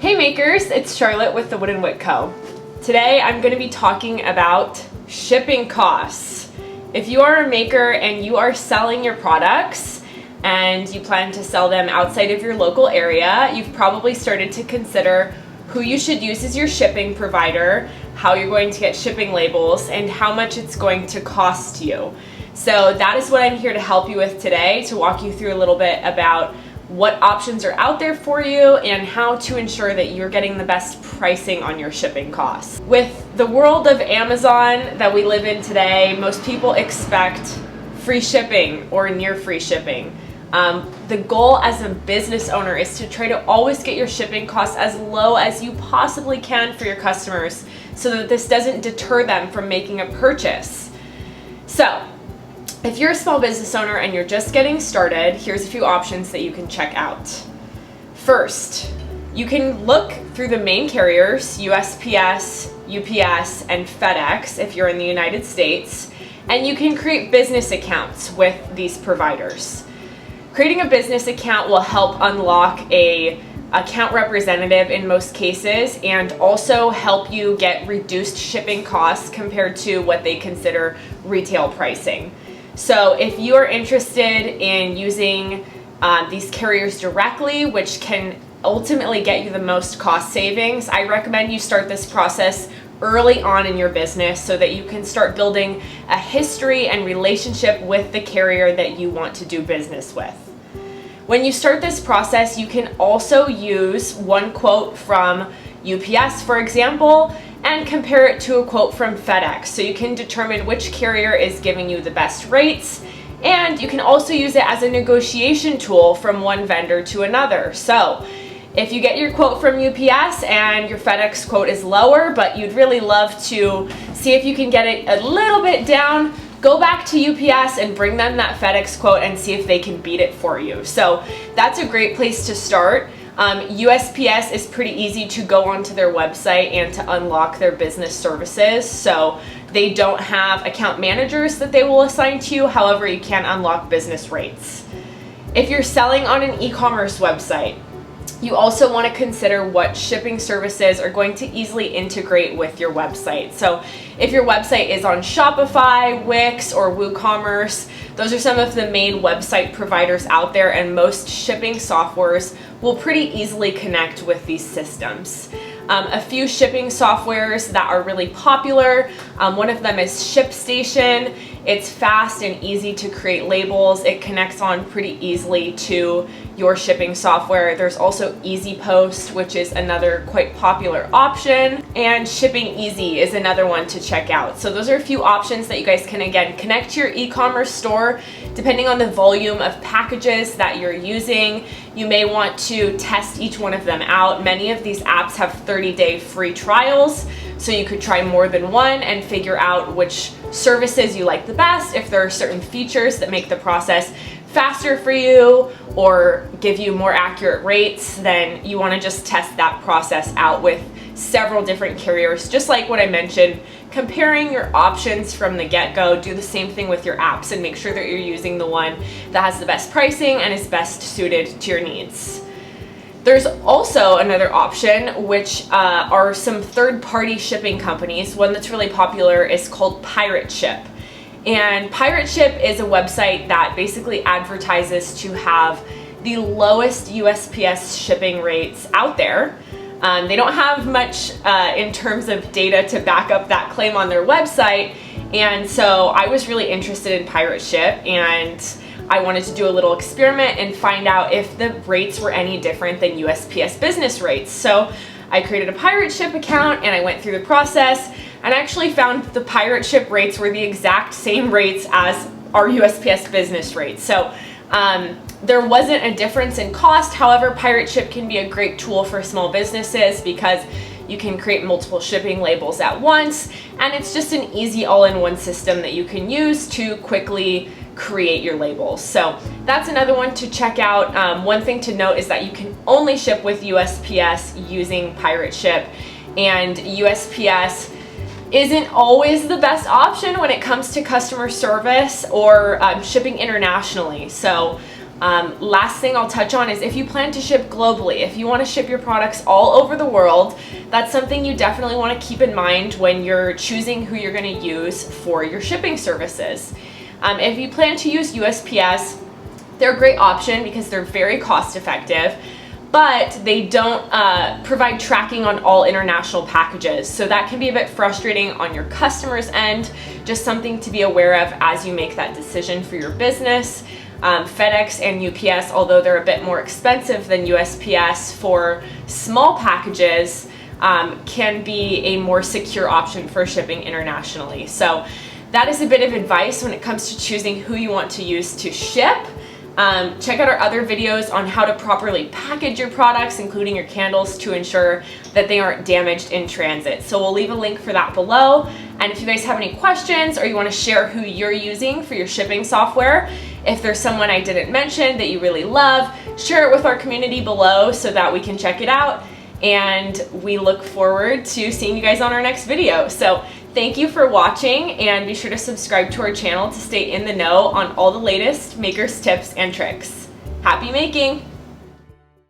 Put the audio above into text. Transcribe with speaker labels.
Speaker 1: Hey makers, it's Charlotte with the Wood & Wick Co. Today I'm going to be talking about shipping costs. If you are a maker and you are selling your products and you plan to sell them outside of your local area, you've probably started to consider who you should use as your shipping provider, how you're going to get shipping labels, and how much it's going to cost you. So that is what I'm here to help you with today, to walk you through a little bit about what options are out there for you and how to ensure that you're getting the best pricing on your shipping costs. With the world of Amazon that we live in today, most people expect free shipping or near free shipping. The goal as a business owner is to try to always get your shipping costs as low as you possibly can for your customers so that this doesn't deter them from making a purchase. So, if you're a small business owner and you're just getting started, here's a few options that you can check out. First, you can look through the main carriers, USPS, UPS, and FedEx if you're in the United States, and you can create business accounts with these providers. Creating a business account will help unlock an account representative in most cases and also help you get reduced shipping costs compared to what they consider retail pricing. So if you are interested in using these carriers directly, which can ultimately get you the most cost savings, I recommend you start this process early on in your business so that you can start building a history and relationship with the carrier that you want to do business with. When you start this process, you can also use one quote from UPS, for example, and compare it to a quote from FedEx, so you can determine which carrier is giving you the best rates, and you can also use it as a negotiation tool from one vendor to another. So if you get your quote from UPS and your FedEx quote is lower, but you'd really love to see if you can get it a little bit down, go back to UPS and bring them that FedEx quote and see if they can beat it for you. So that's a great place to start. USPS is pretty easy to go onto their website and to unlock their business services. So they don't have account managers that they will assign to you. However, you can unlock business rates. If you're selling on an e-commerce website, you also want to consider what shipping services are going to easily integrate with your website. So if your website is on Shopify, Wix, or WooCommerce, those are some of the main website providers out there, and most shipping softwares will pretty easily connect with these systems. A few shipping softwares that are really popular, one of them is ShipStation. It's fast and easy to create labels. It connects on pretty easily to your shipping software. There's also EasyPost, which is another quite popular option, and Shipping Easy is another one to check out. So those are a few options that you guys can, again, connect to your e-commerce store. Depending on the volume of packages that you're using, you may want to test each one of them out. Many of these apps have 30-day free trials, so you could try more than one and figure out which services you like the best. If there are certain features that make the process faster for you or give you more accurate rates, then you want to just test that process out with several different carriers. Just like what I mentioned, comparing your options from the get-go. Do the same thing with your apps and make sure that you're using the one that has the best pricing and is best suited to your needs. There's also another option, which are some third-party shipping companies. One that's really popular is called Pirate Ship. And Pirate Ship is a website that basically advertises to have the lowest USPS shipping rates out there. They don't have much in terms of data to back up that claim on their website, and so I was really interested in Pirate Ship, and I wanted to do a little experiment and find out if the rates were any different than USPS business rates. So I created a Pirate Ship account and I went through the process and actually found the Pirate Ship rates were the exact same rates as our USPS business rates. So there wasn't a difference in cost. However, Pirate Ship can be a great tool for small businesses because you can create multiple shipping labels at once, and it's just an easy all-in-one system that you can use to quickly create your labels. So that's another one to check out. One thing to note is that you can only ship with USPS using Pirate Ship, and USPS isn't always the best option when it comes to customer service or shipping internationally. So Last thing I'll touch on is if you plan to ship globally, if you want to ship your products all over the world, that's something you definitely want to keep in mind when you're choosing who you're going to use for your shipping services. If you plan to use USPS, they're a great option because they're very cost effective, but they don't provide tracking on all international packages. So that can be a bit frustrating on your customer's end, just something to be aware of as you make that decision for your business. FedEx and UPS, although they're a bit more expensive than USPS for small packages, can be a more secure option for shipping internationally. So that is a bit of advice when it comes to choosing who you want to use to ship. Check out our other videos on how to properly package your products, including your candles, to ensure that they aren't damaged in transit. So we'll leave a link for that below. And if you guys have any questions or you want to share who you're using for your shipping software, if there's someone I didn't mention that you really love, share it with our community below so that we can check it out. And we look forward to seeing you guys on our next video. So thank you for watching, and be sure to subscribe to our channel to stay in the know on all the latest makers, tips, and tricks. Happy making!